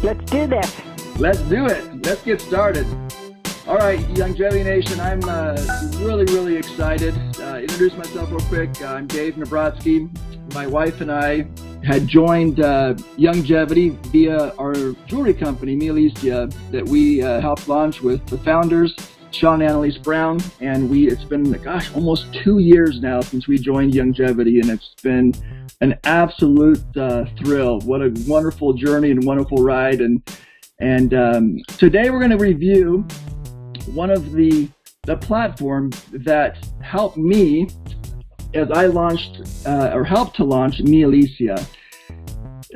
Let's do this. Let's do it. Let's get started. All right, Youngevity Nation, I'm really excited. Introduce myself real quick. I'm Dave Nabrotsky. My wife and I had joined Youngevity via our jewelry company, Alicia, that we helped launch with the founders, Sean and Annalise Brown, and it's been, gosh, almost 2 years now since we joined Youngevity, and it's been an absolute thrill. What a wonderful journey and wonderful ride. And today we're going to review one of the platforms that helped me as I launched or helped to launch Alicia.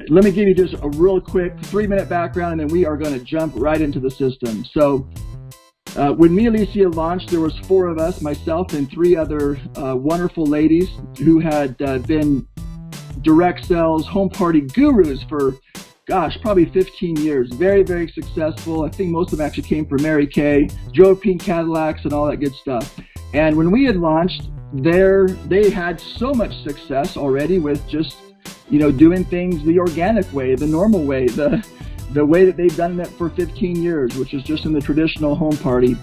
Let me give you just a real quick 3-minute background, and then we are going to jump right into the system. So when Alicia launched, there was 4 of us, myself and 3 other wonderful ladies who had been direct sales home party gurus for, gosh, probably 15 years. Very successful. I think most of them actually came from Mary Kay, drove pink Cadillacs and all that good stuff. And when we had launched, they had so much success already with just, doing things the organic way, the normal way, the way that they've done it for 15 years, which is just in the traditional home party.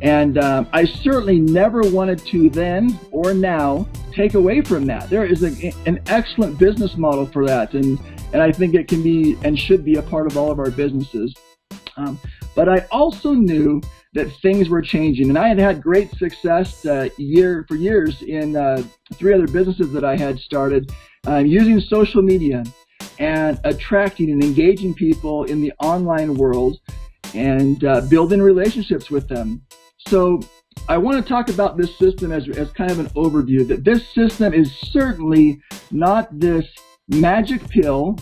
And I certainly never wanted to then or now take away from that. There is an excellent business model for that, and I think it can be and should be a part of all of our businesses. But I also knew that things were changing, and I had great success for years in 3 other businesses that I had started using social media and attracting and engaging people in the online world and building relationships with them. So I want to talk about this system as kind of an overview, that this system is certainly not this magic pill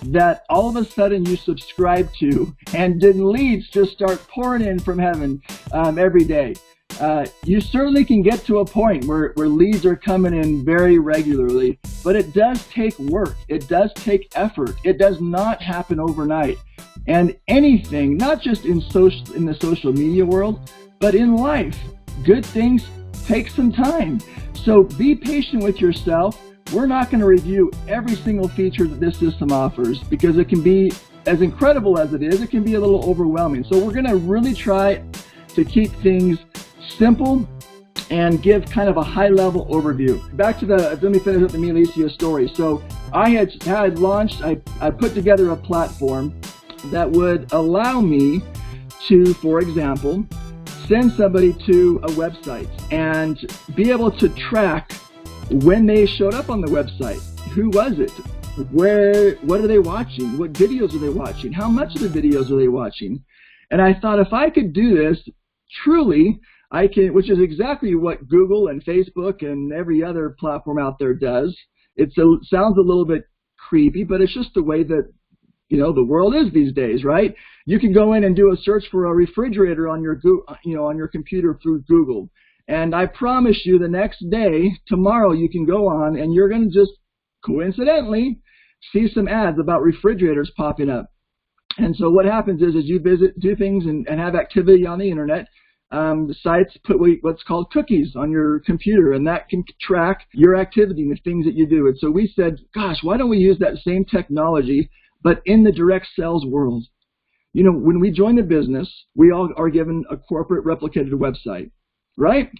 that all of a sudden you subscribe to and then leads just start pouring in from heaven every day. You certainly can get to a point where leads are coming in very regularly, but it does take work. It does take effort. It does not happen overnight. And anything, not just in the social media world, but in life, good things take some time. So be patient with yourself. We're not going to review every single feature that this system offers because it can be, as incredible as it is, it can be a little overwhelming. So we're going to really try to keep things simple and give kind of a high-level overview. Back to let me finish up the Alicia story. So I had launched, I put together a platform that would allow me to, for example, send somebody to a website and be able to track when they showed up on the website. Who was it? What are they watching? What videos are they watching? How much of the videos are they watching? And I thought, if I could do this, truly, I can, which is exactly what Google and Facebook and every other platform out there does. It sounds a little bit creepy, but it's just the way that the world is these days, right? You can go in and do a search for a refrigerator on your on your computer through Google, and I promise you, the next day, tomorrow, you can go on and you're going to just coincidentally see some ads about refrigerators popping up. And so what happens is you do things and have activity on the internet. The sites put what's called cookies on your computer, and that can track your activity and the things that you do. And so we said, gosh, why don't we use that same technology, but in the direct sales world? When we join a business, we all are given a corporate replicated website, right?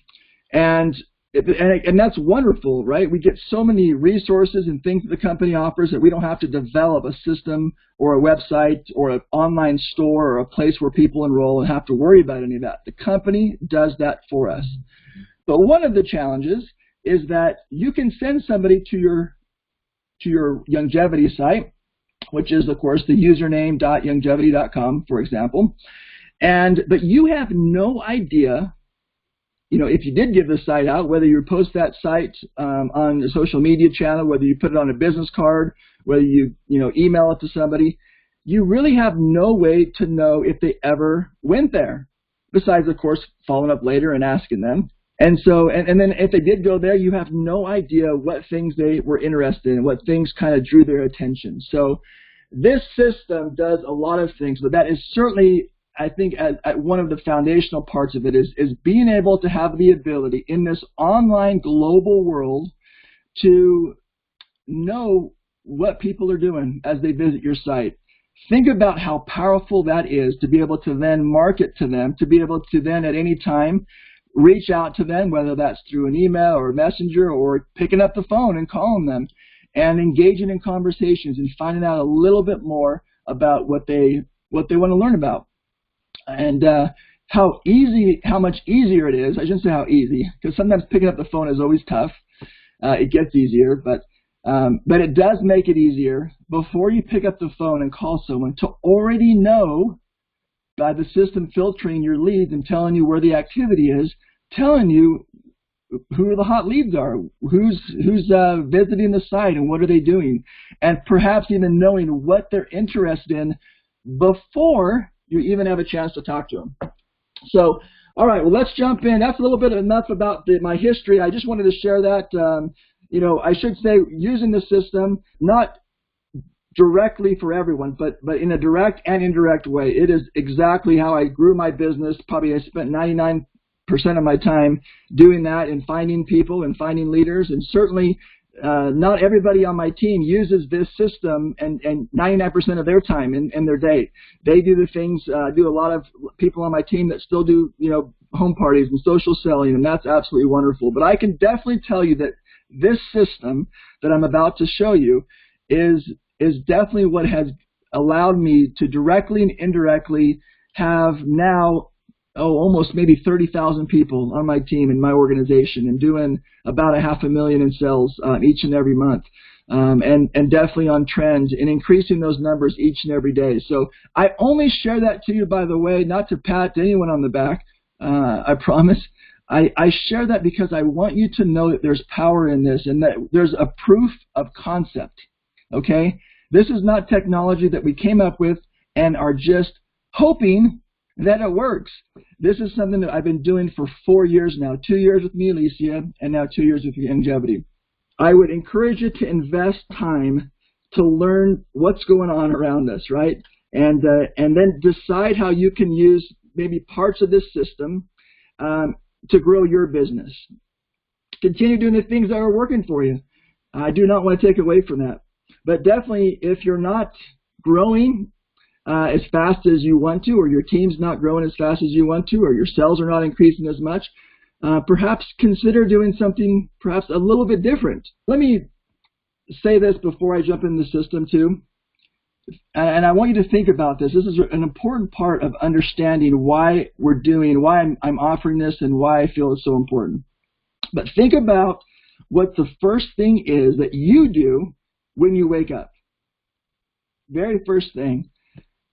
And that's wonderful, right? We get so many resources and things that the company offers that we don't have to develop a system or a website or an online store or a place where people enroll and have to worry about any of that. The company does that for us. But one of the challenges is that you can send somebody to your Youngevity site, which is, of course, the username.youngevity.com, for example, but you have no idea, if you did give the site out, whether you post that site on a social media channel, whether you put it on a business card, whether you email it to somebody, you really have no way to know if they ever went there, besides, of course, following up later and asking them. And so, and then if they did go there, you have no idea what things they were interested in, what things kind of drew their attention. So this system does a lot of things, but that is certainly, I think, at one of the foundational parts of it is being able to have the ability in this online global world to know what people are doing as they visit your site. Think about how powerful that is to be able to then market to them, to be able to then at any time reach out to them, whether that's through an email or a messenger or picking up the phone and calling them and engaging in conversations and finding out a little bit more about what they want to learn about. And how much easier it is. I shouldn't say how easy, because sometimes picking up the phone is always tough. It gets easier, but it does make it easier before you pick up the phone and call someone to already know, by the system filtering your leads and telling you where the activity is, telling you who the hot leads are, who's visiting the site and what are they doing, and perhaps even knowing what they're interested in before you even have a chance to talk to them. So, all right, well, let's jump in. That's a little bit enough about my history. I just wanted to share that. I should say, using the system, not directly for everyone, but in a direct and indirect way. It is exactly how I grew my business. Probably I spent 99% of my time doing that and finding people and finding leaders. And certainly not everybody on my team uses this system and 99% of their time in their day. They do the things, do a lot of people on my team that still do, home parties and social selling, and that's absolutely wonderful. But I can definitely tell you that this system that I'm about to show you is definitely what has allowed me to directly and indirectly have now almost maybe 30,000 people on my team in my organization and doing about $500,000 in sales each and every month, and definitely on trend and increasing those numbers each and every day. So I only share that to you, by the way, not to pat anyone on the back, I promise. I share that because I want you to know that there's power in this and that there's a proof of concept, okay? This is not technology that we came up with and are just hoping that it works. This is something that I've been doing for 4 years now, 2 years with me, Alicia, and now 2 years with Youngevity. I would encourage you to invest time to learn what's going on around us, right? And then decide how you can use maybe parts of this system to grow your business. Continue doing the things that are working for you. I do not want to take away from that. But definitely, if you're not growing as fast as you want to, or your team's not growing as fast as you want to, or your sales are not increasing as much, perhaps consider doing something perhaps a little bit different. Let me say this before I jump into the system too, and I want you to think about this. This is an important part of understanding why we're doing, why I'm offering this, and why I feel it's so important. But think about what the first thing is that you do when you wake up. Very first thing.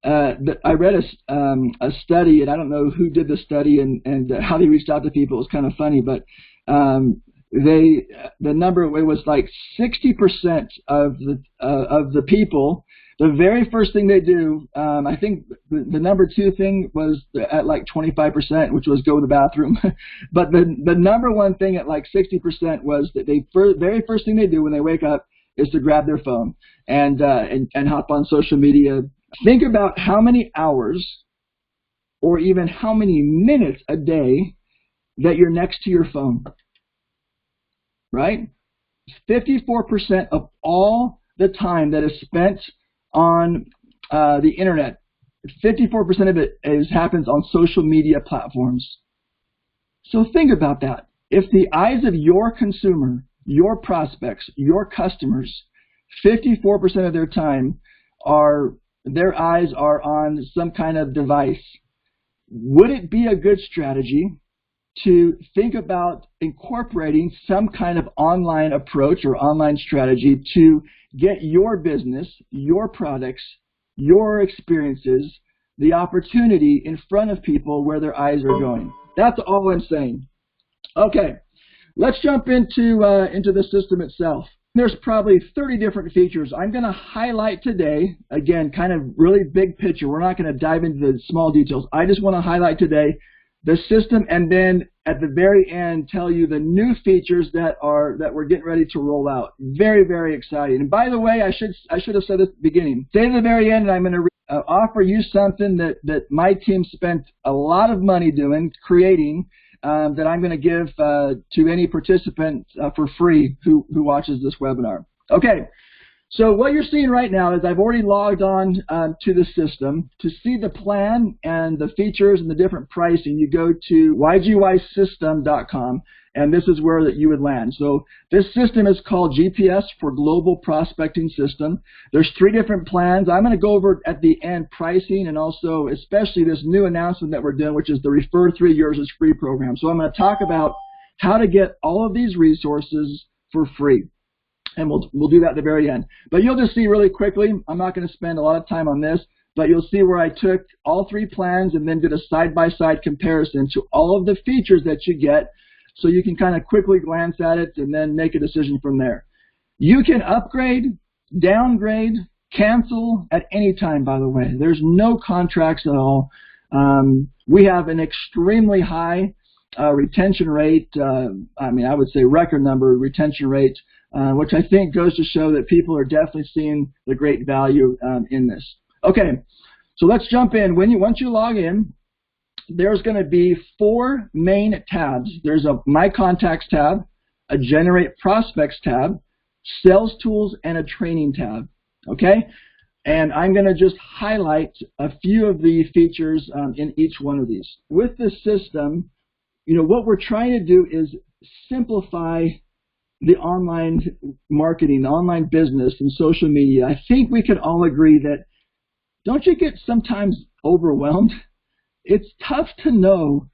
I read a study, and I don't know who did the study and how they reached out to people. It was kind of funny, but the number, it was like 60% of the people, the very first thing they do, I think the number 2 thing was at like 25%, which was go to the bathroom. But the number 1 thing at like 60% was that very first thing they do when they wake up is to grab their phone and hop on social media. Think about how many hours or even how many minutes a day that you're next to your phone, right? 54% of all the time that is spent on the internet, 54% of it happens on social media platforms. So think about that. If the eyes of your consumer, your prospects, your customers, 54% of their time their eyes are on some kind of device, would it be a good strategy to think about incorporating some kind of online approach or online strategy to get your business, your products, your experiences, the opportunity in front of people where their eyes are going? That's all I'm saying. Okay, let's jump into the system itself. There's probably 30 different features. I'm going to highlight today, again, kind of really big picture. We're not going to dive into the small details. I just want to highlight today the system, and then at the very end tell you the new features that we're getting ready to roll out. Very, very exciting. And by the way, I should have said at the beginning. Stay to the very end, and I'm going to offer you something that my team spent a lot of money creating, that I'm going to give to any participant for free who watches this webinar. Okay, So what you're seeing right now is I've already logged on to the system. To see the plan and the features and the different pricing, you go to ygysystem.com, and this is where that you would land. So this system is called G.P.S for Global Prospecting System. There's 3 different plans. I'm going to go over at the end pricing and also especially this new announcement that we're doing, which is the Refer 3 Years is Free program. So I'm going to talk about how to get all of these resources for free. And we'll do that at the very end. But you'll just see really quickly, I'm not going to spend a lot of time on this, but you'll see where I took all 3 plans and then did a side-by-side comparison to all of the features that you get, so you can kind of quickly glance at it and then make a decision from there. You can upgrade, downgrade, cancel at any time, by the way. There's no contracts at all. We have an extremely high retention rate, I would say record number retention rate, which I think goes to show that people are definitely seeing the great value in this. Okay, so let's jump in. Once you log in, there's going to be 4 main tabs. There's a My Contacts tab, a Generate Prospects tab, Sales Tools, and a Training tab. Okay, and I'm going to just highlight a few of the features in each one of these. With the system, what we're trying to do is simplify the online marketing, online business, and social media. I think we could all agree that, don't you get sometimes overwhelmed? It's tough to know.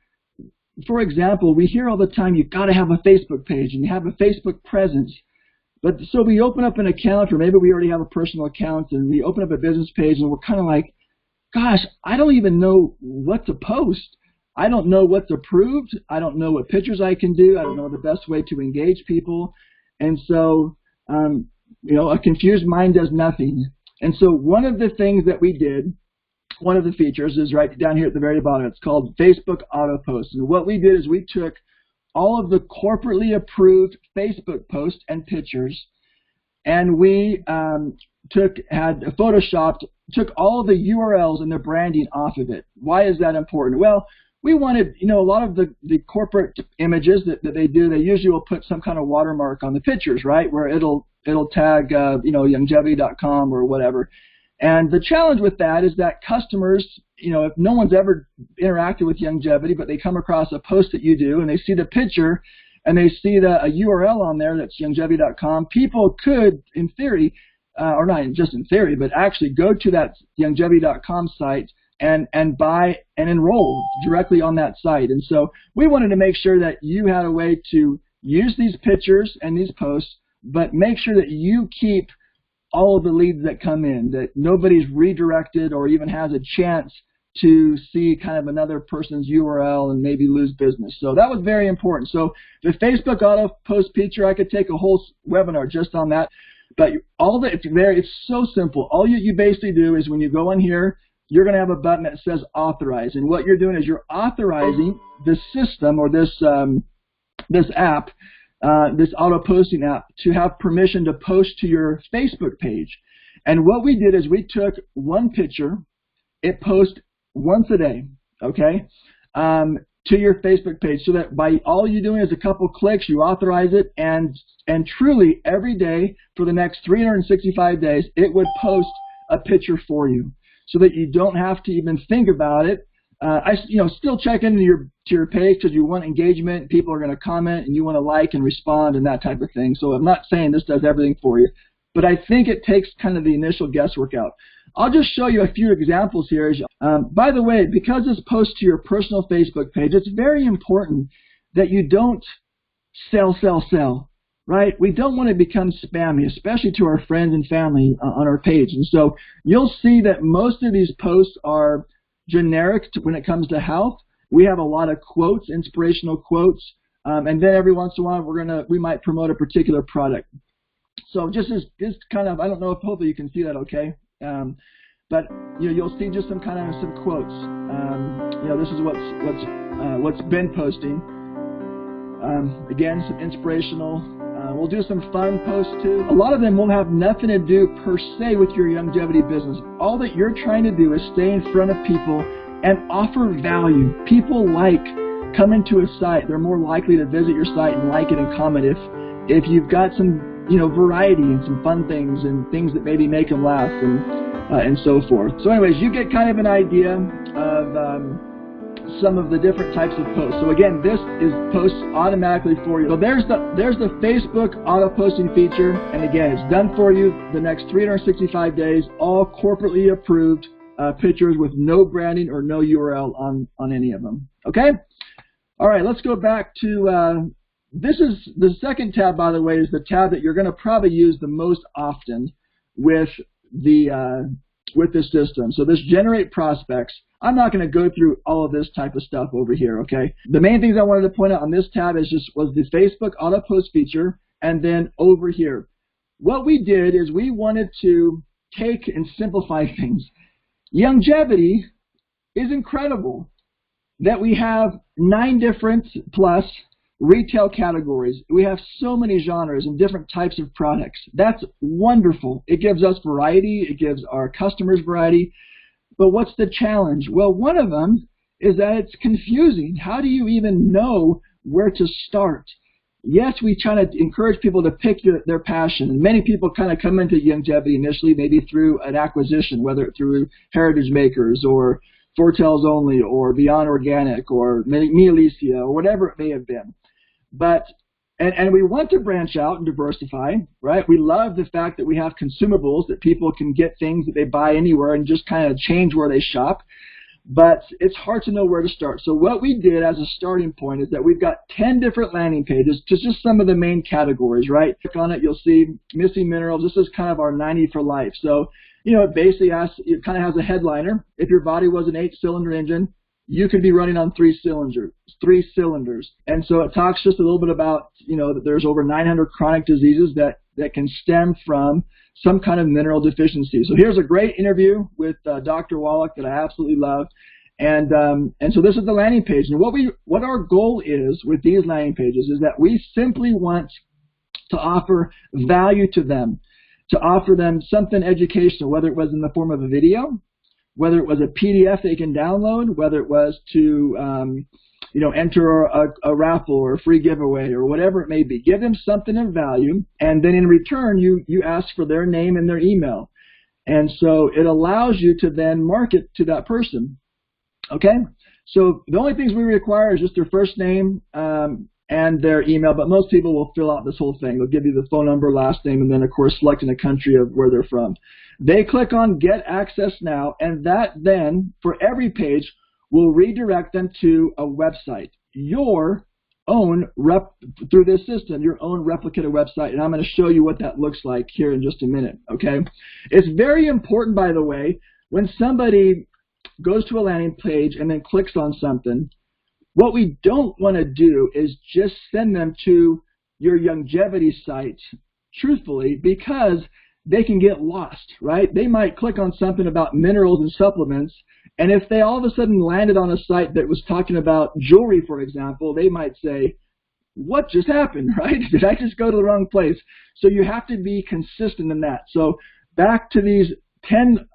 For example, we hear all the time, you've got to have a Facebook page and you have a Facebook presence. But so we open up an account, or maybe we already have a personal account, and we open up a business page and we're kind of like, gosh, I don't even know what to post. I don't know what's approved. I don't know what pictures I can do. I don't know the best way to engage people. And so, a confused mind does nothing. And so one of the things that we did, one of the features is right down here at the very bottom. It's called Facebook Auto Post. And what we did is we took all of the corporately approved Facebook posts and pictures, and we had photoshopped, took all the URLs and the branding off of it. Why is that important? Well, we wanted, a lot of the corporate images that they do, they usually will put some kind of watermark on the pictures, right, where it'll tag, Youngevity.com or whatever. And the challenge with that is that customers, if no one's ever interacted with Youngevity, but they come across a post that you do and they see the picture and they see a URL on there that's Youngevity.com, people could, in theory, or not just in theory, but actually go to that Youngevity.com site and buy and enroll directly on that site. And so we wanted to make sure that you had a way to use these pictures and these posts, but make sure that you keep all of the leads that come in, that nobody's redirected or even has a chance to see kind of another person's URL and maybe lose business. So that was very important. So the Facebook Auto Post feature, I could take a whole webinar just on that. But it's so simple. All you basically do is when you go in here, you're going to have a button that says Authorize. And what you're doing is you're authorizing the system or this app, this auto posting app, to have permission to post to your Facebook page. And what we did is we took one picture, it posts once a day, okay, to your Facebook page, so that by all you're doing is a couple clicks, you authorize it, and truly every day for the next 365 days, it would post a picture for you, so that you don't have to even think about it. Still check into your page because you want engagement. People are going to comment, and you want to like and respond and that type of thing. So I'm not saying this does everything for you, but I think it takes kind of the initial guesswork out. I'll just show you a few examples here. By the way, because this posts to your personal Facebook page, it's very important that you don't sell, right? We don't want to become spammy, especially to our friends and family on our page. And so you'll see that most of these posts are generic when it comes to health. We have a lot of quotes, inspirational quotes, and then every once in a while we might promote a particular product. So just kind of, I don't know if hopefully you can see that okay, but you'll see just some quotes. This is what's been posting. Again, some inspirational. We'll do some fun posts too. A lot of them will have nothing to do per se with your Youngevity business. All that you're trying to do is stay in front of people and offer value. People like coming to a site. They're more likely to visit your site and like it and comment if you've got some variety and some fun things and things that maybe make them laugh and so forth. So anyways, you get kind of an idea of some of the different types of posts. So again, this is posts automatically for you. So there's the Facebook auto posting feature, and again, it's done for you the next 365 days, all corporately approved pictures with no branding or no URL on any of them. Okay? All right, let's go back to this is the second tab, by the way, is the tab that you're going to probably use the most often with this system. So this generate prospects. I'm not going to go through all of this type of stuff over here, okay? The main things I wanted to point out on this tab was the Facebook auto post feature, and then over here. What we did is we wanted to take and simplify things. Youngevity is incredible that we have 9 different plus retail categories. We have so many genres and different types of products. That's wonderful. It gives us variety. It gives our customers variety. But what's the challenge? Well, one of them is that it's confusing. How do you even know where to start? Yes, we try to encourage people to pick their passion. And many people kind of come into Youngevity initially maybe through an acquisition, whether through Heritage Makers or Foretels Only or Beyond Organic or Me Alicia or whatever it may have been. But and we want to branch out and diversify, right? We love the fact that we have consumables, that people can get things that they buy anywhere and just kind of change where they shop. But it's hard to know where to start. So what we did as a starting point is that we've got 10 different landing pages to just some of the main categories, right? Click on it, you'll see missing minerals. This is kind of our 90 for life. So, it basically it kind of has a headliner. If your body was an 8-cylinder engine, you could be running on 3 cylinders. And so it talks just a little bit about, that there's over 900 chronic diseases that can stem from some kind of mineral deficiency. So here's a great interview with Dr. Wallach that I absolutely love. And so this is the landing page. And what our goal is with these landing pages is that we simply want to offer value to them, to offer them something educational, whether it was in the form of a video, whether it was a PDF they can download, whether it was to enter a raffle or a free giveaway or whatever it may be. Give them something of value, and then in return you ask for their name and their email. And so it allows you to then market to that person. Okay? So the only things we require is just their first name and their email, but most people will fill out this whole thing. They'll give you the phone number, last name, and then, of course, selecting a country of where they're from. They click on Get Access Now, and that then, for every page, will redirect them to a website, your own through this system, your own replicated website, and I'm going to show you what that looks like here in just a minute, okay? It's very important, by the way, when somebody goes to a landing page and then clicks on something, what we don't want to do is just send them to your Youngevity site, truthfully, because they can get lost, right? They might click on something about minerals and supplements, and if they all of a sudden landed on a site that was talking about jewelry, for example, they might say, what just happened, right? Did I just go to the wrong place? So you have to be consistent in that. So back to these 10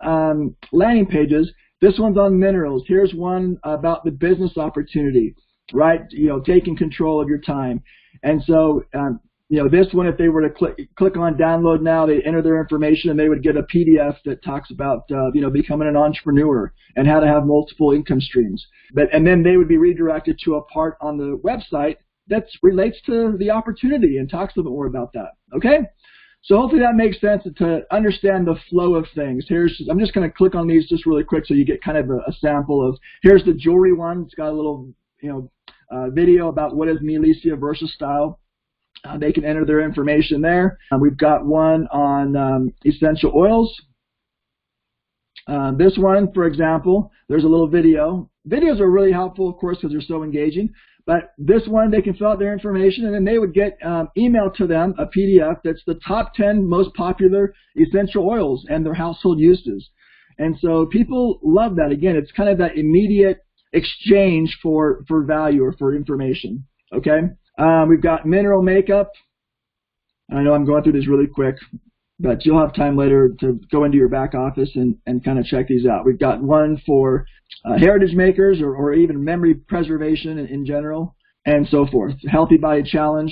landing pages. This one's on minerals. Here's one about the business opportunity, right? Taking control of your time. And so, this one, if they were to click on download now, they enter their information and they would get a PDF that talks about, becoming an entrepreneur and how to have multiple income streams. And then they would be redirected to a part on the website that relates to the opportunity and talks a little bit more about that. Okay? So hopefully that makes sense to understand the flow of things. I'm just going to click on these just really quick so you get kind of a sample of, here's the jewelry one. It's got a little, video about what is Me Alicia Versa Style. They can enter their information there. We've got one on essential oils. This one, for example, there's a little video. Videos are really helpful, of course, because they're so engaging. But this one, they can fill out their information, and then they would get emailed to them a PDF that's the top 10 most popular essential oils and their household uses. And so people love that. Again, it's kind of that immediate exchange for value or for information. Okay? We've got mineral makeup. I know I'm going through this really quick, but you'll have time later to go into your back office and kind of check these out. We've got one for heritage makers or even memory preservation in general and so forth. Healthy Body Challenge.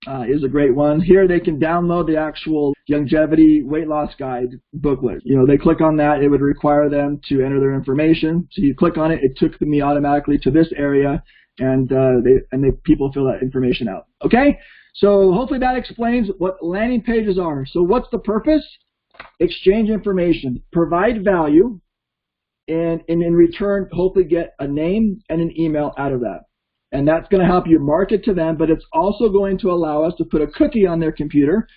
is a great one. Here they can download the actual Youngevity weight loss guide booklet. You know, they click on that, it would require them to enter their information. So you click on it, it took me automatically to this area, and people fill that information out. Okay, so hopefully that explains what landing pages are. So what's the purpose? Exchange information, provide value, and in return, hopefully get a name and an email out of that. And that's going to help you market to them, but it's also going to allow us to put a cookie on their computer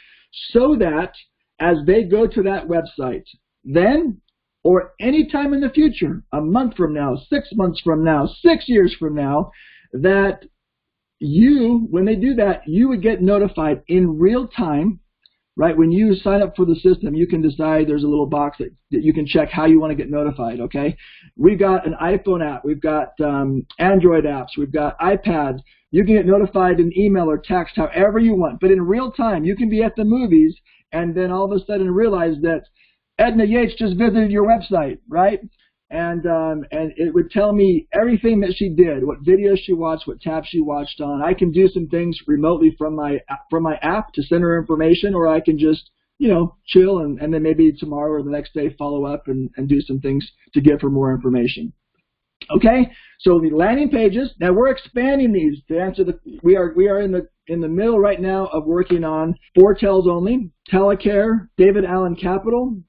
so that as they go to that website, then or any time in the future, a month from now, 6 months from now, 6 years from now, that you, when they do that, you would get notified in real time. Right, when you sign up for the system, you can decide, there's a little box that you can check how you want to get notified, okay? We've got an iPhone app, we've got Android apps, we've got iPads. You can get notified in email or text, however you want. But in real time, you can be at the movies and then all of a sudden realize that Edna Yates just visited your website, right? And it would tell me everything that she did, what videos she watched, what tabs she watched on. I can do some things remotely from my app to send her information, or I can just, you know, chill and then maybe tomorrow or the next day follow up and do some things to give her more information. Okay, so the landing pages. Now we're expanding these to answer the. We are in the middle right now of working on Foretels Only, Telecare, David Allen Capital,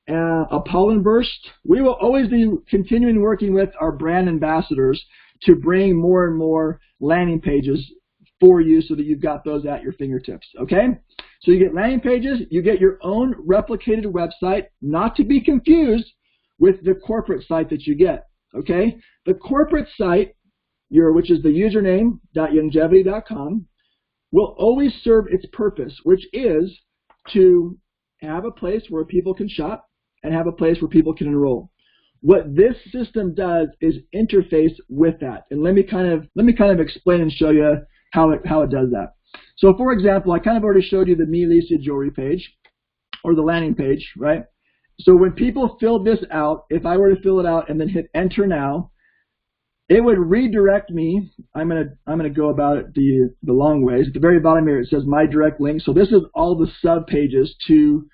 a pollen burst. We will always be continuing working with our brand ambassadors to bring more and more landing pages for you so that you've got those at your fingertips, okay? So you get landing pages, you get your own replicated website, not to be confused with the corporate site that you get, okay? The corporate site, which is the username.youngevity.com, will always serve its purpose, which is to have a place where people can shop and have a place where people can enroll. What this system does is interface with that. And let me kind of explain and show you how it does that. So for example, I kind of already showed you the Me Lisa Jewelry page or the landing page, right? So when people fill this out, if I were to fill it out and then hit enter now, it would redirect me. I'm gonna go about it the long ways. At the very bottom here it says my direct link. So this is all the sub pages to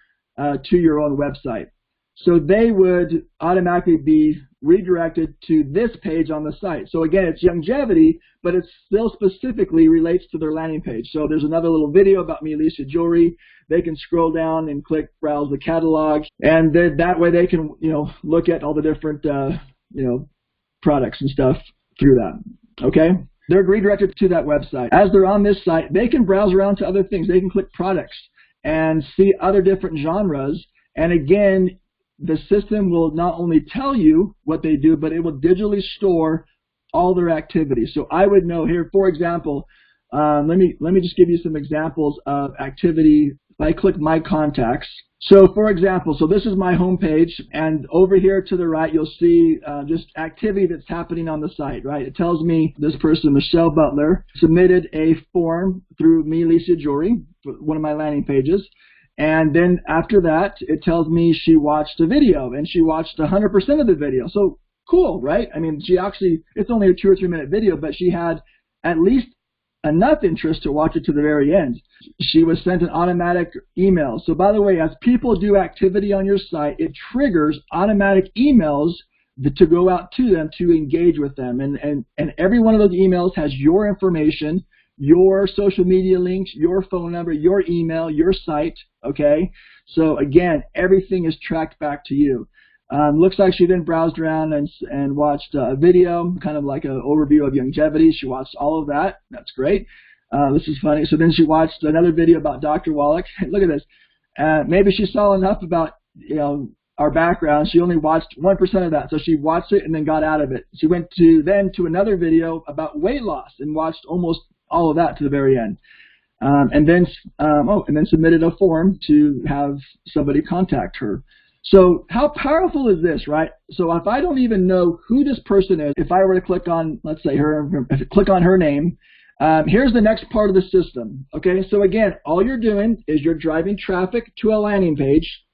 your own website. So they would automatically be redirected to this page on the site. So again, it's Youngevity, but it still specifically relates to their landing page. So there's another little video about Me Lisa Jewelry. They can scroll down and click browse the catalog, and that way they can, you know, look at all the different you know, products and stuff through that. Okay, they're redirected to that website. As they're on this site, they can browse around to other things. They can click products and see other different genres. And again, the system will not only tell you what they do, but it will digitally store all their activities. So I would know here, for example, let me just give you some examples of activity. If I click My Contacts, so for example, so this is my home page, and over here to the right, you'll see just activity that's happening on the site, right? It tells me this person, Michelle Butler, submitted a form through Me Lisa Jewelry, one of my landing pages. And then after that, it tells me she watched a video, and she watched 100% of the video. So cool, right? I mean, she actually, it's only a 2 or 3 minute video, but she had at least enough interest to watch it to the very end. She was sent an automatic email. So by the way, as people do activity on your site, it triggers automatic emails to go out to them to engage with them. And every one of those emails has your information, your social media links, your phone number, your email, your site, okay? So again, everything is tracked back to you. Looks like she then browsed around and watched a video, kind of like an overview of Youngevity. She watched all of that. That's great. This is funny. So then she watched another video about Dr. Wallach. Look at this. Maybe she saw enough about, you know, our background. She only watched 1% of that. So she watched it and then got out of it. She went to another video about weight loss and watched almost all of that to the very end. And then submitted a form to have somebody contact her. So how powerful is this, right? So if I don't even know who this person is, if I were to click on, let's say click on her name, here's the next part of the system. Okay, so again, all you're doing is you're driving traffic to a landing page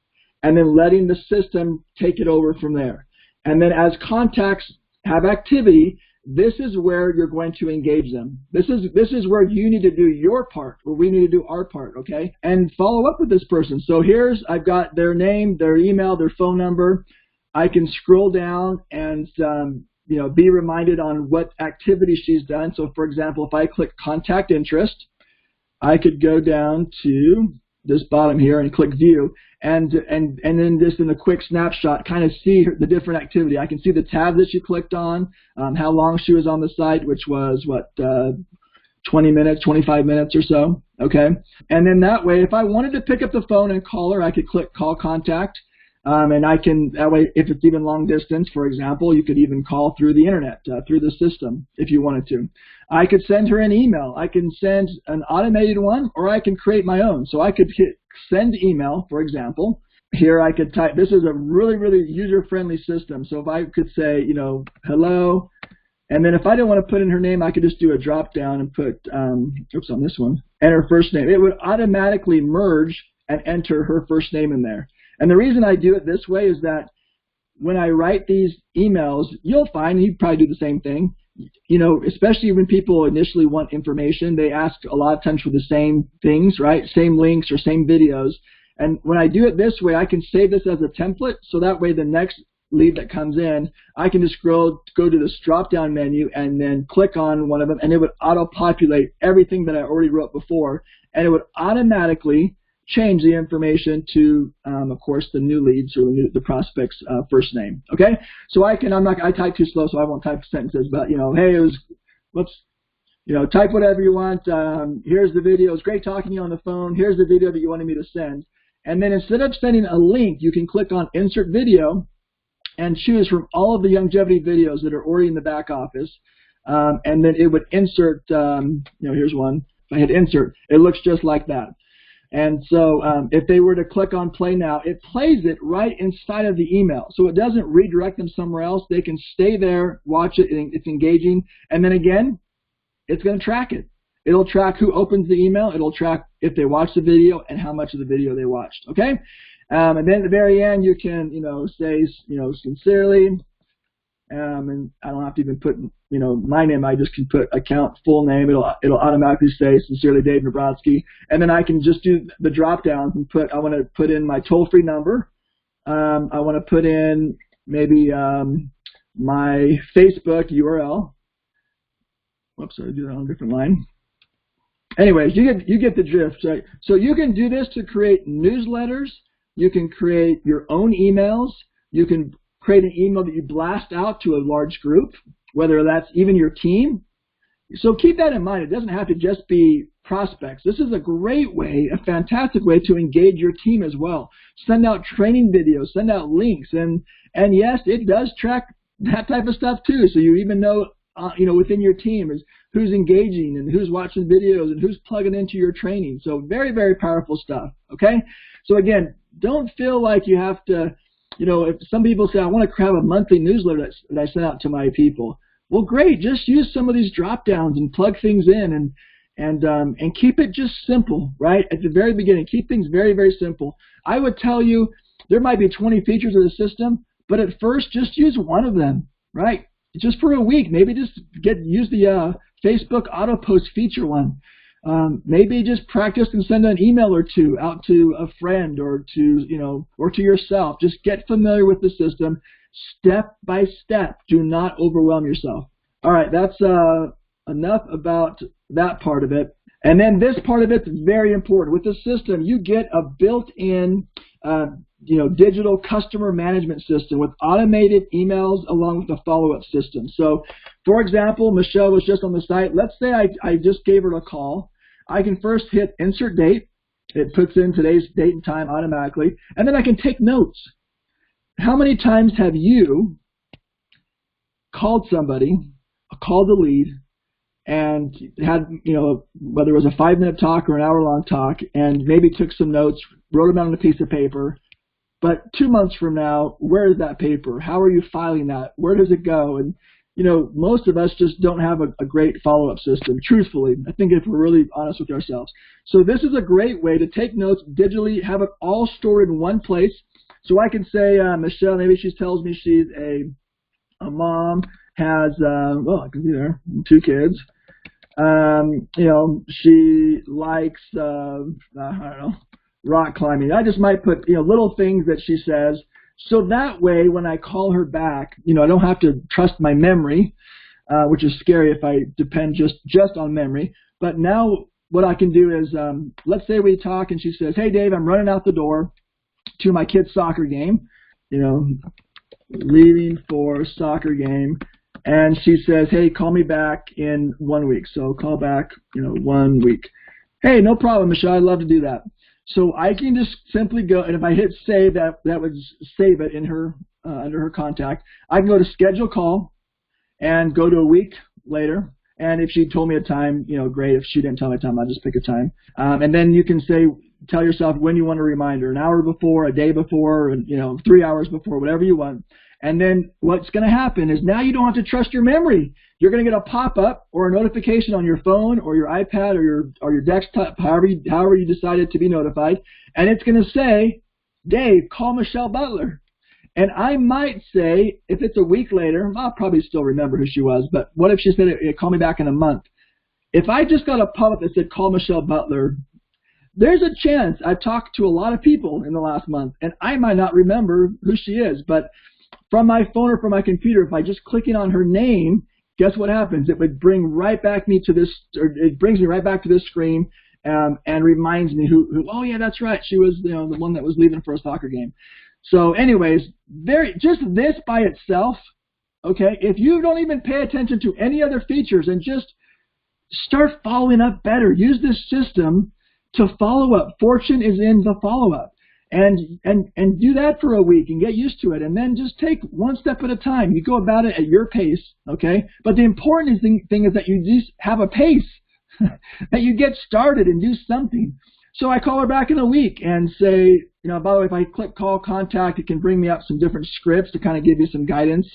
and then letting the system take it over from there. And then as contacts have activity, this is where you're going to engage them. This is where you need to do your part, where we need to do our part, okay? And follow up with this person. So I've got their name, their email, their phone number. I can scroll down and be reminded on what activity she's done. So for example, if I click contact interest, I could go down to this bottom here and click view, and then just in a quick snapshot kind of see the different activity. I can see the tab that she clicked on, how long she was on the site, which was 20 minutes, 25 minutes or so, okay? And then that way, if I wanted to pick up the phone and call her, I could click call contact. And I can, that way, if it's even long distance, for example, you could even call through the internet, through the system, if you wanted to. I could send her an email. I can send an automated one, or I can create my own. So I could hit send email, for example. Here I could type, this is a really, really user-friendly system. So if I could say, hello, and then if I didn't want to put in her name, I could just do a drop down and put, on this one, and her first name. It would automatically merge and enter her first name in there. And the reason I do it this way is that when I write these emails, you'll find, you probably do the same thing, especially when people initially want information, they ask a lot of times for the same things, right? Same links or same videos. And when I do it this way, I can save this as a template, so that way the next lead that comes in, I can just go to this drop-down menu and then click on one of them, and it would auto-populate everything that I already wrote before, and it would automatically change the information to, of course, the new leads or the prospect's first name. Okay, so I type too slow, so I won't type sentences. But hey, type whatever you want. Here's the video. It's great talking to you on the phone. Here's the video that you wanted me to send. And then instead of sending a link, you can click on Insert Video and choose from all of the Youngevity videos that are already in the back office. And then it would insert. Here's one. If I hit Insert, it looks just like that. And so if they were to click on play now, it plays it right inside of the email. So it doesn't redirect them somewhere else. They can stay there, watch it, and it's engaging. And then again, it's going to track it. It'll track who opens the email. It'll track if they watch the video and how much of the video they watched. Okay? And then at the very end, you can, say, sincerely. And I don't have to even put, my name. I just can put account full name. It'll automatically say sincerely Dave Nabrodsky. And then I can just do the drop downs and I want to put in my toll-free number. I want to put in maybe my Facebook URL. Whoops, I do that on a different line. Anyways, you get the drift, right? So you can do this to create newsletters. You can create your own emails. You can create an email that you blast out to a large group, whether that's even your team. So keep that in mind. It doesn't have to just be prospects. This is a great way, a fantastic way to engage your team as well. Send out training videos, send out links, and yes, it does track that type of stuff too. So you even know, within your team is who's engaging and who's watching videos and who's plugging into your training. So very, very powerful stuff. Okay. So again, don't feel like you have to. If some people say, I want to have a monthly newsletter that I send out to my people. Well, great. Just use some of these drop downs and plug things in and keep it just simple, right? At the very beginning, keep things very, very simple. I would tell you there might be 20 features of the system, but at first just use one of them, right? Just for a week. Maybe just use the Facebook auto post feature one. Maybe just practice and send an email or two out to a friend or to yourself. Just get familiar with the system step by step. Do not overwhelm yourself. All right, that's enough about that part of it. And then this part of it's very important. With the system, you get a built-in digital customer management system with automated emails along with a follow-up system. So, for example, Michelle was just on the site. Let's say I just gave her a call. I can first hit insert date. It puts in today's date and time automatically. And then I can take notes. How many times have you called somebody, called a lead, and had, whether it was a 5-minute talk or an hour-long talk, and maybe took some notes, wrote them out on a piece of paper, but 2 months from now, where is that paper? How are you filing that? Where does it go? And most of us just don't have a great follow-up system, truthfully. I think if we're really honest with ourselves. So this is a great way to take notes digitally, have it all stored in one place. So I can say, Michelle, maybe she tells me she's a mom, has, well, I can see there, 2 kids. You know, she likes, I don't know, rock climbing. I just might put, you know, little things that she says. So that way, when I call her back, you know, I don't have to trust my memory, which is scary if I depend just on memory. But now what I can do is, let's say we talk and she says, hey, Dave, I'm running out the door to my kid's soccer game, you know, leaving for soccer game. And she says, hey, call me back in 1 week. So call back, you know, 1 week. Hey, no problem, Michelle. I'd love to do that. So I can just simply go, and if I hit save, that would save it in her under her contact. I can go to schedule call and go to a week later. And if she told me a time, you know, great. If she didn't tell me a time, I'll just pick a time. And then you can say, tell yourself when you want a reminder, an hour before, a day before, you know, 3 hours before, whatever you want. And then what's going to happen is now you don't have to trust your memory. You're going to get a pop-up or a notification on your phone or your iPad or your desktop, however you decided to be notified, and it's going to say, Dave, call Michelle Butler. And I might say, if it's a week later, I'll probably still remember who she was, but what if she said, call me back in a month? If I just got a pop-up that said, call Michelle Butler, there's a chance I've talked to a lot of people in the last month, and I might not remember who she is, but from my phone or from my computer, if I just clicking on her name, guess what happens? It would bring right back me to this, or it brings me right back to this screen, and reminds me who. Oh yeah, that's right. She was, you know, the one that was leaving for a soccer game. So, anyways, just this by itself, okay. If you don't even pay attention to any other features and just start following up better, use this system to follow up. Fortune is in the follow up. And do that for a week and get used to it, and then just take one step at a time. You go about it at your pace, okay? But the important thing is that you just have a pace, that you get started and do something. So I call her back in a week and say, you know, by the way, if I click call contact, it can bring me up some different scripts to kind of give you some guidance.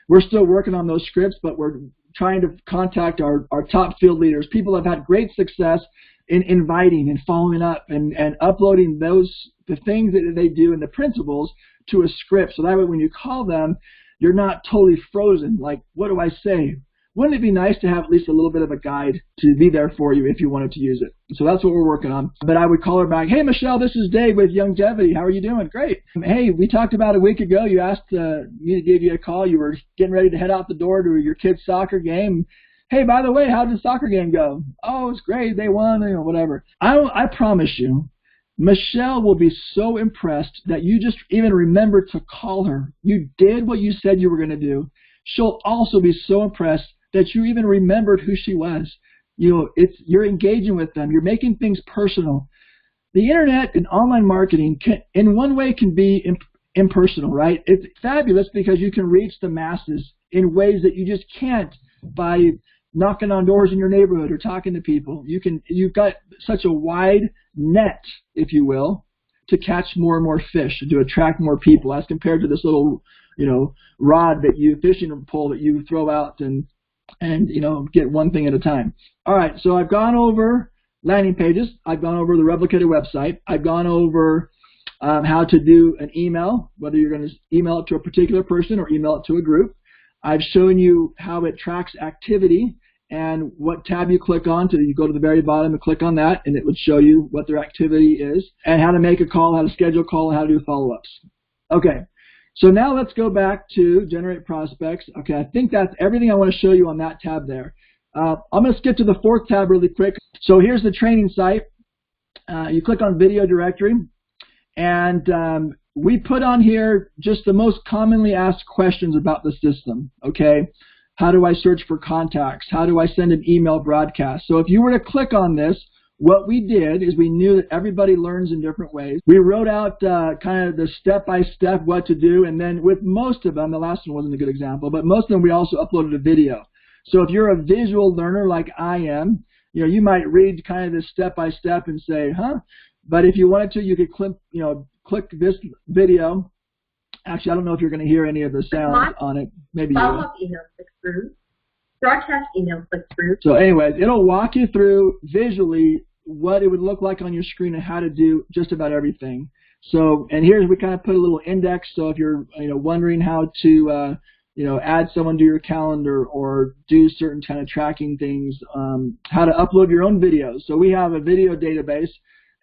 We're still working on those scripts, but we're trying to contact our top field leaders. People have had great success in inviting and following up and uploading the things that they do and the principles to a script. So that way when you call them, you're not totally frozen. Like, what do I say? Wouldn't it be nice to have at least a little bit of a guide to be there for you if you wanted to use it? So that's what we're working on. But I would call her back, hey, Michelle, this is Dave with Youngevity. How are you doing? Great. Hey, we talked about a week ago. You asked me to give you a call. You were getting ready to head out the door to your kid's soccer game. Hey, by the way, how did the soccer game go? Oh, it's great. They won, you know, whatever. I promise you, Michelle will be so impressed that you just even remembered to call her. You did what you said you were going to do. She'll also be so impressed that you even remembered who she was. You know, you're engaging with them. You're making things personal. The internet and online marketing in one way can be impersonal, right? It's fabulous because you can reach the masses in ways that you just can't by knocking on doors in your neighborhood or talking to people. You've got such a wide net, if you will, to catch more and more fish and to attract more people as compared to this little, you know, fishing pole that you throw out and you know, get one thing at a time. All right, so I've gone over landing pages. I've gone over the replicated website. I've gone over how to do an email, whether you're going to email it to a particular person or email it to a group. I've shown you how it tracks activity and what tab you click on. You go to the very bottom and click on that, and it would show you what their activity is and how to make a call, how to schedule a call, and how to do follow-ups. Okay, so now let's go back to Generate Prospects. Okay, I think that's everything I want to show you on that tab there. I'm going to skip to the 4th tab really quick. So here's the training site. You click on Video Directory, and we put on here just the most commonly asked questions about the system, okay? How do I search for contacts? How do I send an email broadcast? So if you were to click on this, what we did is we knew that everybody learns in different ways. We wrote out kind of the step-by-step what to do, and then with most of them, the last one wasn't a good example, but most of them we also uploaded a video. So if you're a visual learner like I am, you know, you might read kind of this step-by-step and say, huh? But if you wanted to, you could click this video. Actually, I don't know if you're going to hear any of the sound on it. Maybe you will. Follow-up email click through. Broadcast email click through. So anyways, it'll walk you through visually what it would look like on your screen and how to do just about everything. So, and here we kind of put a little index. So if you're wondering how to add someone to your calendar or do certain kind of tracking things, how to upload your own videos. So we have a video database,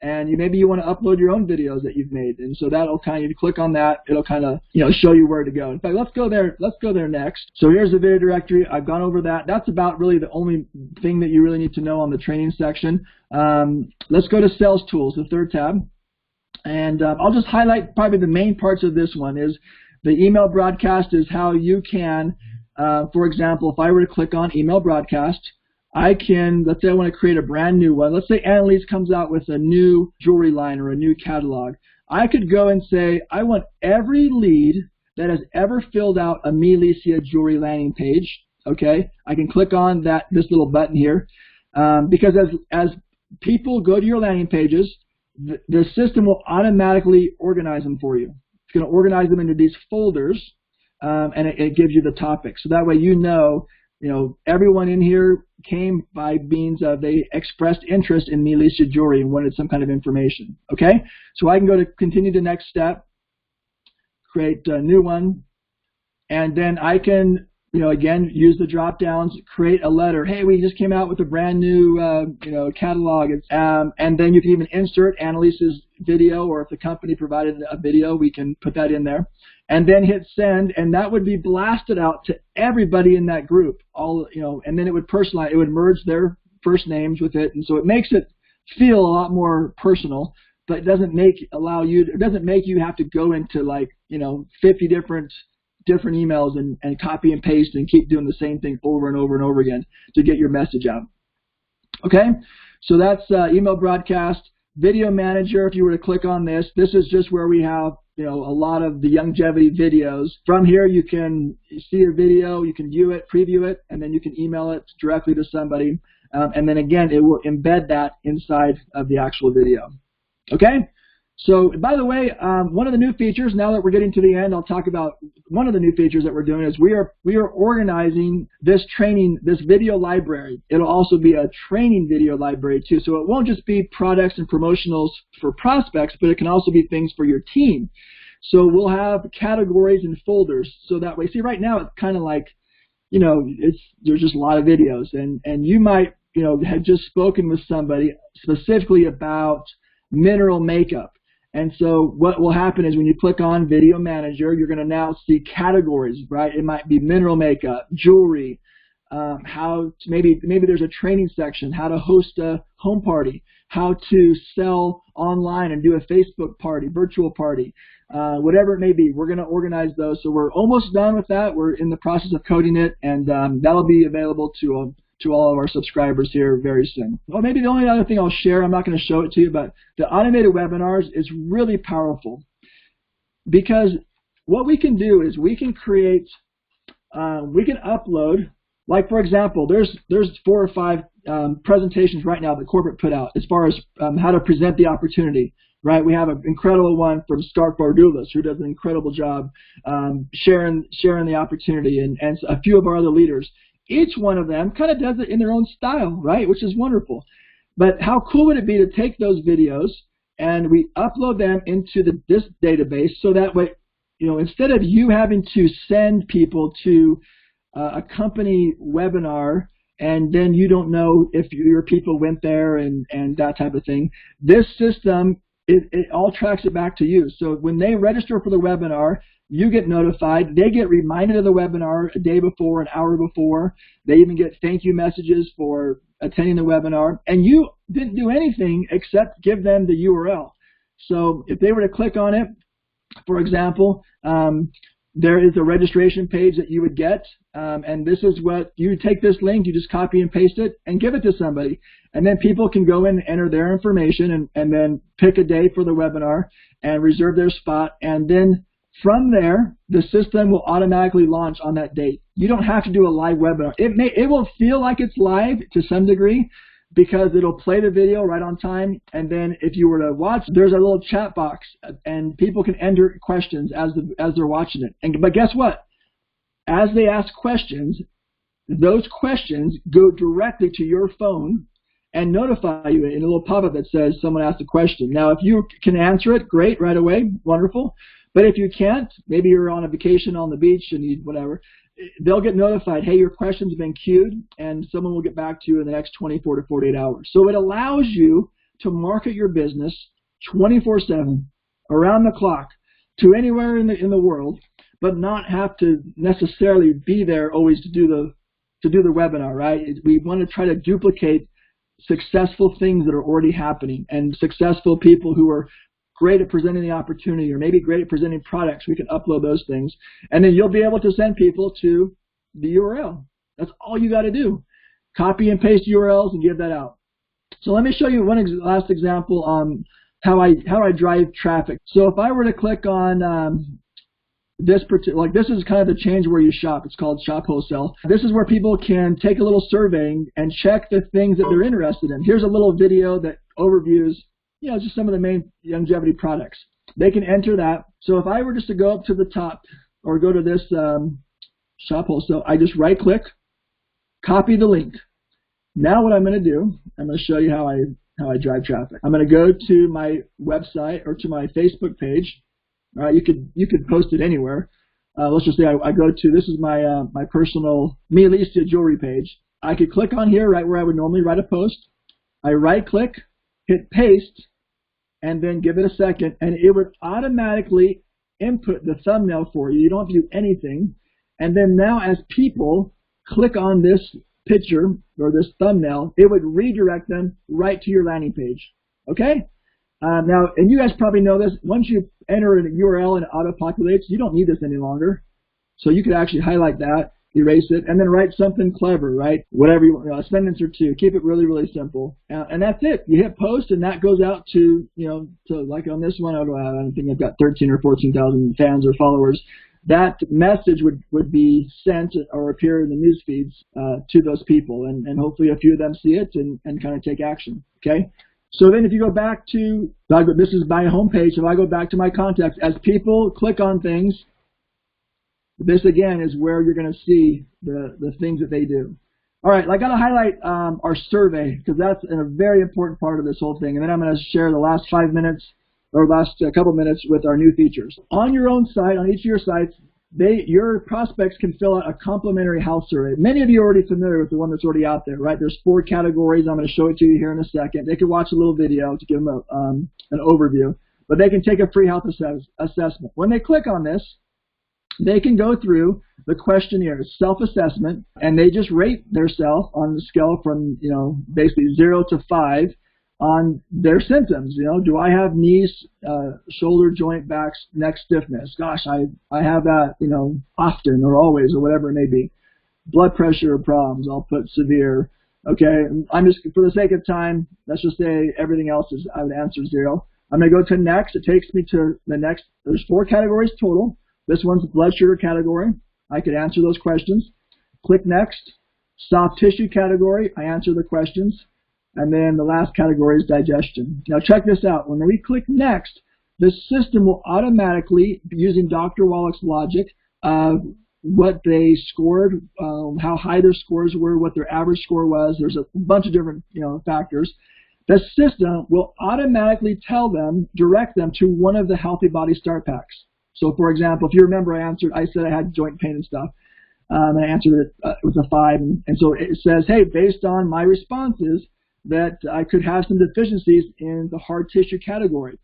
and maybe you want to upload your own videos that you've made, and so that'll kind of, you click on that, it'll kind of show you where to go. In fact, let's go there next. So here's the video directory. I've gone over that. That's about really the only thing that you really need to know on the training section. Let's go to sales tools, the third tab, and I'll just highlight probably the main parts of this one. Is the email broadcast is how you can, for example, if I were to click on email broadcast, I can, let's say I want to create a brand new one. Let's say Annalise comes out with a new jewelry line or a new catalog. I could go and say, I want every lead that has ever filled out a Me Licia jewelry landing page. Okay, I can click on this little button here, because as people go to your landing pages, the system will automatically organize them for you. It's going to organize them into these folders, and it gives you the topic. So that way everyone in here came by means of they expressed interest in Me Licia jewelry and wanted some kind of information. Okay, so I can go to continue the next step, create a new one, and then I can again use the drop downs, create a letter. Hey, we just came out with a brand new catalog, and then you can even insert Annalise's video, or if the company provided a video, we can put that in there, and then hit send, and that would be blasted out to everybody in that group. And then it would personalize, it would merge their first names with it, and so it makes it feel a lot more personal, but it doesn't make you have to go into 50 different emails and copy and paste and keep doing the same thing over and over and over again to get your message out. Okay, so that's email broadcast. Video manager, if you were to click on this is just where we have a lot of the Youngevity videos. From here you can see your video, you can view it, preview it, and then you can email it directly to somebody, and then again it will embed that inside of the actual video. Okay, so by the way, one of the new features, now that we're getting to the end, I'll talk about one of the new features that we're doing is we are organizing this video library. It'll also be a training video library too. So it won't just be products and promotionals for prospects, but it can also be things for your team. So we'll have categories and folders. So that way, see right now it's kind of like, there's just a lot of videos, and you might, have just spoken with somebody specifically about mineral makeup. And so what will happen is when you click on Video Manager, you're going to now see categories, right? It might be mineral makeup, jewelry, maybe there's a training section, how to host a home party, how to sell online and do a Facebook party, virtual party, whatever it may be. We're going to organize those. So we're almost done with that. We're in the process of coding it, and that'll be available to all of our subscribers here very soon. Well, maybe the only other thing I'll share, I'm not going to show it to you, but the automated webinars is really powerful, because what we can do is we can create, we can upload, like for example, there's 4 or 5 presentations right now that corporate put out as far as how to present the opportunity. Right, we have an incredible one from Stark Bardulas, who does an incredible job sharing the opportunity, and a few of our other leaders. Each one of them kind of does it in their own style, right, which is wonderful. But how cool would it be to take those videos and we upload them into this database, so that way, instead of you having to send people to a company webinar and then you don't know if your people went there and that type of thing, this system, it all tracks it back to you. So when they register for the webinar, you get notified. They get reminded of the webinar a day before, an hour before. They even get thank you messages for attending the webinar. And you didn't do anything except give them the URL. So if they were to click on it, for example, there is a registration page that you would get. And this is what you would take this link, you just copy and paste it and give it to somebody. And then people can go in and enter their information and then pick a day for the webinar and reserve their spot. And then from there, the system will automatically launch on that date. You don't have to do a live webinar. It will feel like it's live to some degree, because it'll play the video right on time, and then if you were to watch, there's a little chat box, and people can enter questions as they're watching it. But guess what? As they ask questions, those questions go directly to your phone and notify you in a little pop-up that says someone asked a question. Now, if you can answer it, great, right away, wonderful. But if you can't, maybe you're on a vacation on the beach and you whatever, they'll get notified, hey, your question's been queued, and someone will get back to you in the next 24 to 48 hours. So it allows you to market your business 24/7, around the clock, to anywhere in the world, but not have to necessarily be there always to do the webinar, right? We want to try to duplicate successful things that are already happening, and successful people who are great at presenting the opportunity, or maybe great at presenting products. We can upload those things, and then you'll be able to send people to the URL. That's all you got to do. Copy and paste URLs and give that out. So let me show you one last example on how I drive traffic. So if I were to click on this particular, this is kind of the change where you shop. It's called Shop Wholesale. This is where people can take a little survey and check the things that they're interested in. Here's a little video that overviews, just some of the main Youngevity products. They can enter that. So if I were just to go up to the top or go to this Shop Wholesale, I just right click, copy the link. Now what I'm going to do, I'm going to show you how I drive traffic. I'm going to go to my website or to my Facebook page. All right, you could post it anywhere. Let's just say I go to, this is my my personal Me Alicia jewelry page. I could click on here right where I would normally write a post. I right click, hit paste, and then give it a second, and it would automatically input the thumbnail for you. You don't have to do anything. And then now as people click on this picture or this thumbnail, it would redirect them right to your landing page. Okay? Now, and you guys probably know this, once you enter a URL and it auto-populates, you don't need this any longer. So you could actually highlight that, erase it, and then write something clever, right? Whatever you want, a sentence or two. Keep it really, really simple. And that's it. You hit post, and that goes out to, to like on this one, I don't think I've got 13 or 14,000 fans or followers. That message would be sent or appear in the news feeds to those people, and hopefully a few of them see it and kind of take action, okay? So then if you go back to, this is my homepage, so if I go back to my contacts, as people click on things, this again is where you're going to see the things that they do. All right, I got to highlight our survey, because that's a very important part of this whole thing, and then I'm going to share the last 5 minutes or last couple minutes with our new features. On your own site, on each of your sites, your prospects can fill out a complimentary house survey. Many of you are already familiar with the one that's already out there, right? There's 4 categories. I'm going to show it to you here in a second. They can watch a little video to give them an overview, but they can take a free health assessment. When they click on this, they can go through the questionnaire, self-assessment, and they just rate their self on the scale from, basically 0 to 5 on their symptoms. Do I have knees, shoulder, joint, back, neck stiffness? Gosh, I have that, often or always or whatever it may be. Blood pressure problems, I'll put severe. Okay, I'm just, for the sake of time, let's just say everything else is, I would answer 0. I'm going to go to next. It takes me to the next. There's 4 categories total. This one's blood sugar category. I could answer those questions. Click next. Soft tissue category. I answer the questions. And then the last category is digestion. Now check this out. When we click next, the system will automatically, using Dr. Wallach's logic, what they scored, how high their scores were, what their average score was. There's a bunch of different factors. The system will automatically direct them to one of the Healthy Body Start Packs. So for example, if you remember, I said I had joint pain and stuff. And I answered it with a 5. And so it says, hey, based on my responses, that I could have some deficiencies in the hard tissue category.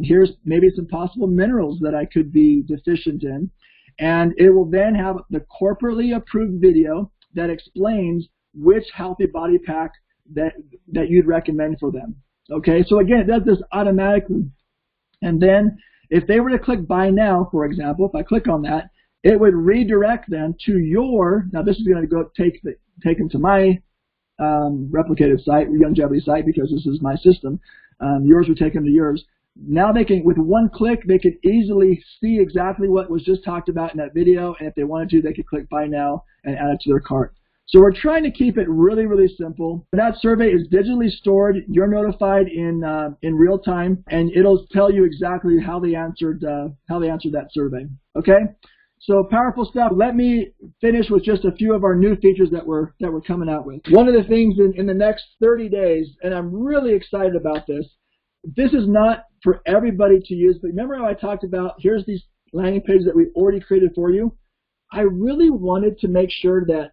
Here's maybe some possible minerals that I could be deficient in. And it will then have the corporately approved video that explains which Healthy Body Pack that you'd recommend for them. Okay, so again, it does this automatically. And then if they were to click Buy Now, for example, if I click on that, it would redirect them to now this is going to go take them to my replicated site, Youngevity site, because this is my system. Yours would take them to yours. Now they can, with one click, they could easily see exactly what was just talked about in that video, and if they wanted to, they could click Buy Now and add it to their cart. So we're trying to keep it really, really simple. That survey is digitally stored. You're notified in real time, and it'll tell you exactly how they answered that survey. Okay. So powerful stuff. Let me finish with just a few of our new features that we're coming out with. One of the things in the next 30 days, and I'm really excited about this. This is not for everybody to use, but remember how I talked about, here's these landing pages that we already created for you. I really wanted to make sure that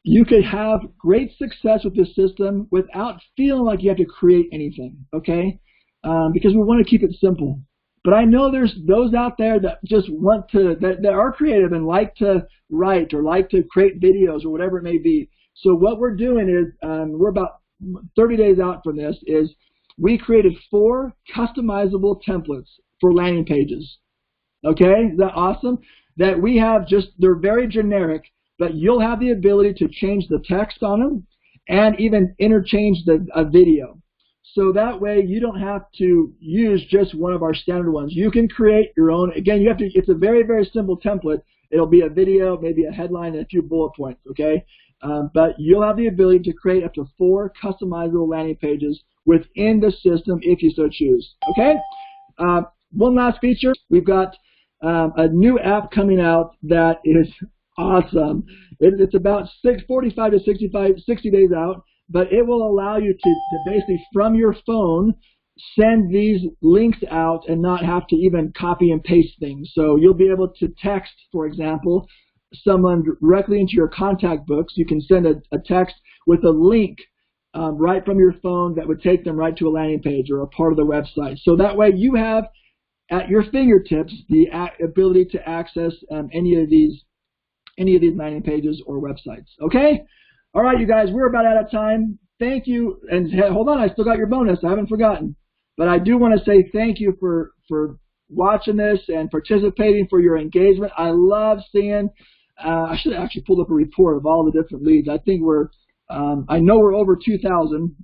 you could have great success with this system without feeling like you have to create anything, okay? Because we want to keep it simple. But I know there's those out there that just want to, that are creative and like to write or like to create videos or whatever it may be. So what we're doing is, we're about 30 days out from this, is we created 4 customizable templates for landing pages. Okay, is that awesome? That we have they're very generic, but you'll have the ability to change the text on them and even interchange a video. So that way you don't have to use just one of our standard ones. You can create your own. Again, it's a very, very simple template. It'll be a video, maybe a headline, and a few bullet points, okay? But you'll have the ability to create up to 4 customizable landing pages within the system if you so choose, okay? One last feature, we've got a new app coming out that is awesome. It's about 45 to 60 days out, but it will allow you to basically from your phone send these links out and not have to even copy and paste things. So you'll be able to text, for example, someone directly into your contact books. You can send a text with a link right from your phone that would take them right to a landing page or a part of the website. So that way you have at your fingertips the ability to access any of these landing pages or websites. Okay? All right, you guys, we're about out of time. Thank you. And hold on, I still got your bonus. I haven't forgotten. But I do want to say thank you for watching this and participating, for your engagement. I love seeing, I should have actually pulled up a report of all the different leads. I think I know we're over 2,000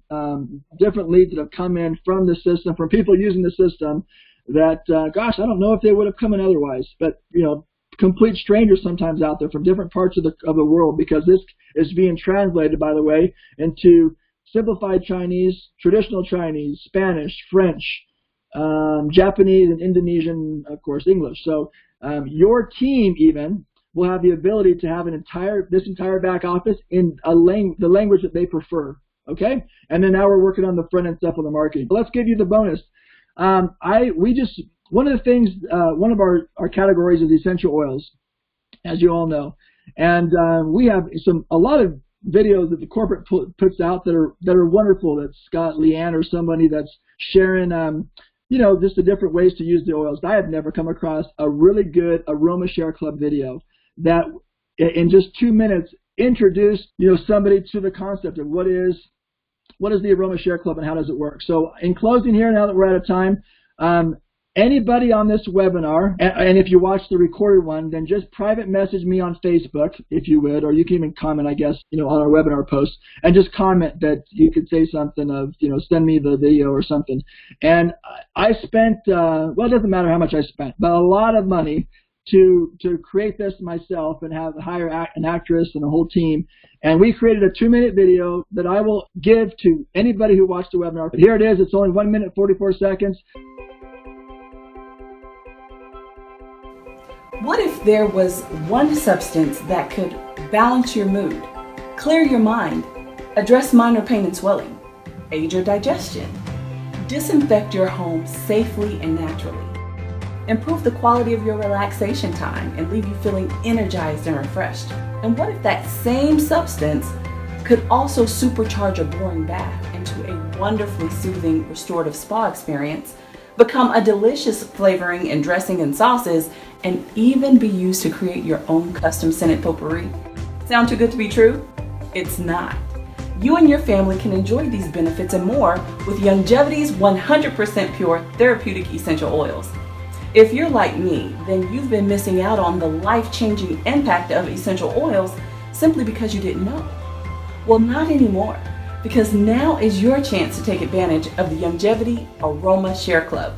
different leads that have come in from the system, from people using the system that, gosh, I don't know if they would have come in otherwise. But, you know, complete strangers sometimes out there from different parts of the world, because this is being translated, by the way, into simplified Chinese, traditional Chinese, Spanish, French, Japanese, and Indonesian, of course, English. So your team even will have the ability to have this entire back office in the language that they prefer. Okay, and then now we're working on the front end stuff on the marketing. Let's give you the bonus. One of the things, one of our categories is essential oils, as you all know, and we have a lot of videos that the corporate puts out that are wonderful. That's got Leanne or somebody that's sharing, you know, just the different ways to use the oils. I have never come across a really good Aroma Share Club video that, in just 2 minutes, introduced, you know, somebody to the concept of what is the Aroma Share Club and how does it work. So in closing here, now that we're out of time, anybody on this webinar, and if you watch the recorded one, then just private message me on Facebook, if you would, or you can even comment, I guess, you know, on our webinar post, and just comment that you could say something of, you know, send me the video or something. And I spent, well, it doesn't matter how much I spent, but a lot of money to create this myself and hire an actress and a whole team. And we created a 2-minute video that I will give to anybody who watched the webinar. But here it is. It's only 1 minute 44 seconds. What if there was one substance that could balance your mood, clear your mind, address minor pain and swelling, aid your digestion, disinfect your home safely and naturally, improve the quality of your relaxation time and leave you feeling energized and refreshed? And what if that same substance could also supercharge a boring bath into a wonderfully soothing restorative spa experience, become a delicious flavoring and dressing and sauces, and even be used to create your own custom scented potpourri? Sound too good to be true? It's not. You and your family can enjoy these benefits and more with Youngevity's 100% pure therapeutic essential oils. If you're like me, then you've been missing out on the life-changing impact of essential oils simply because you didn't know. Well, not anymore, because now is your chance to take advantage of the Youngevity Aroma Share Club.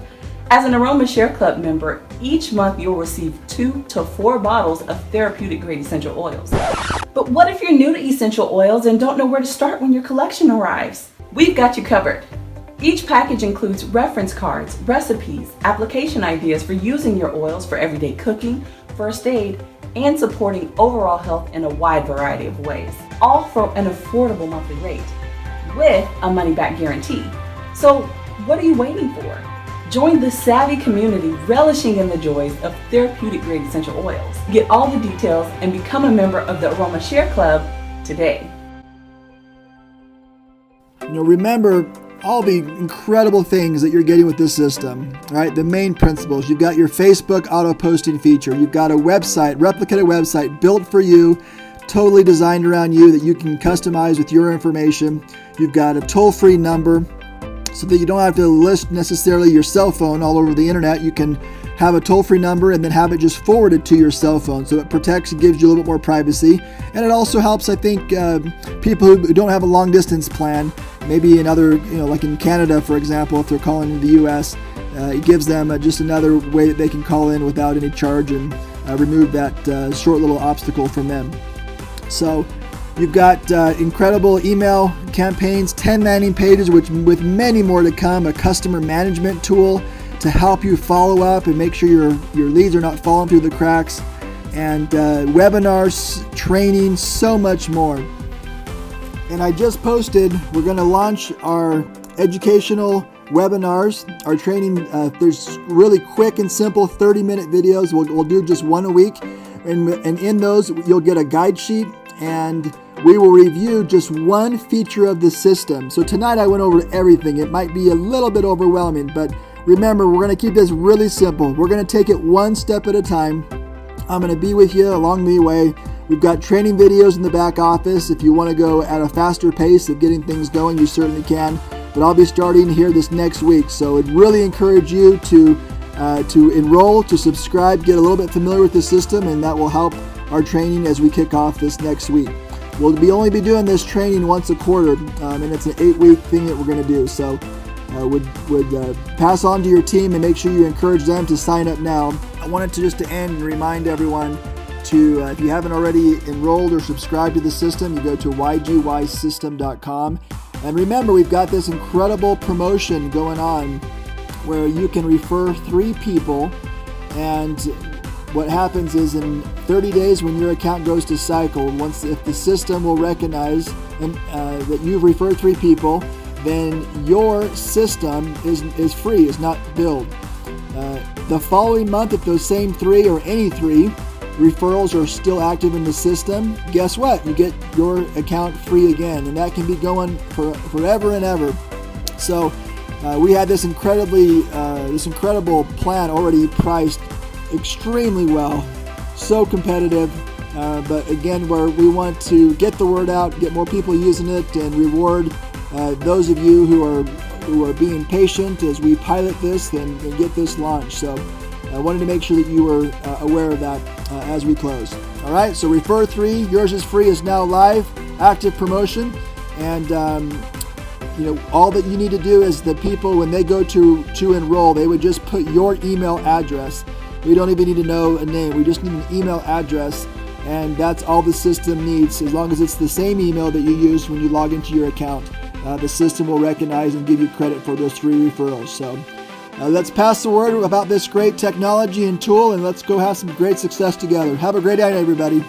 As an Aroma Share Club member, each month you'll receive 2 to 4 bottles of therapeutic grade essential oils. But what if you're new to essential oils and don't know where to start when your collection arrives? We've got you covered. Each package includes reference cards, recipes, application ideas for using your oils for everyday cooking, first aid, and supporting overall health in a wide variety of ways, all for an affordable monthly rate with a money-back guarantee. So what are you waiting for? Join the savvy community relishing in the joys of therapeutic-grade essential oils. Get all the details and become a member of the Aroma Share Club today. Remember all the incredible things that you're getting with this system, right? The main principles. You've got your Facebook auto posting feature. You've got a website, replicated website built for you, totally designed around you that you can customize with your information. You've got a toll-free number so that you don't have to list necessarily your cell phone all over the internet. You can have a toll-free number and then have it just forwarded to your cell phone. So it protects and gives you a little bit more privacy. And it also helps, I think, people who don't have a long-distance plan, maybe in other, like in Canada, for example, if they're calling in the U.S., it gives them just another way that they can call in without any charge and remove that short little obstacle from them. So you've got incredible email campaigns, 10 landing pages, with many more to come, a customer management tool to help you follow up and make sure your leads are not falling through the cracks, and webinars, training, so much more. And I just posted, we're going to launch our educational webinars, our training. There's really quick and simple 30-minute videos. We'll do just one a week. And in those, you'll get a guide sheet, and we will review just one feature of the system. So tonight I went over everything. It might be a little bit overwhelming, but remember, we're going to keep this really simple. We're going to take it one step at a time. I'm going to be with you along the way. We've got training videos in the back office. If you want to go at a faster pace of getting things going, you certainly can. But I'll be starting here this next week. So I'd really encourage you to enroll, to subscribe, get a little bit familiar with the system, and that will help our training as we kick off this next week. We'll only be doing this training once a quarter, and it's an 8-week thing that we're going to do. So would pass on to your team and make sure you encourage them to sign up now. I wanted to end and remind everyone to, if you haven't already enrolled or subscribed to the system, you go to ygsystem.com. And remember, we've got this incredible promotion going on where you can refer 3 people, and what happens is in 30 days when your account goes to cycle, if the system will recognize that you've referred 3 people, then your system is free, is not billed. The following month, if those same 3 or any 3 referrals are still active in the system, guess what? You get your account free again, and that can be going for forever and ever. So we had this incredible plan already priced extremely well, so competitive. But again, where we want to get the word out, get more people using it, and reward those of you who are being patient as we pilot this and get this launched. So I wanted to make sure that you were aware of that as we close. All right, so refer 3. Yours is free, is now live, active promotion, and all that you need to do is the people, when they go to enroll, they would just put your email address. We don't even need to know a name. We just need an email address, and that's all the system needs. As long as it's the same email that you used when you log into your account, the system will recognize and give you credit for those 3 referrals. So let's pass the word about this great technology and tool, and let's go have some great success together. Have a great night, everybody.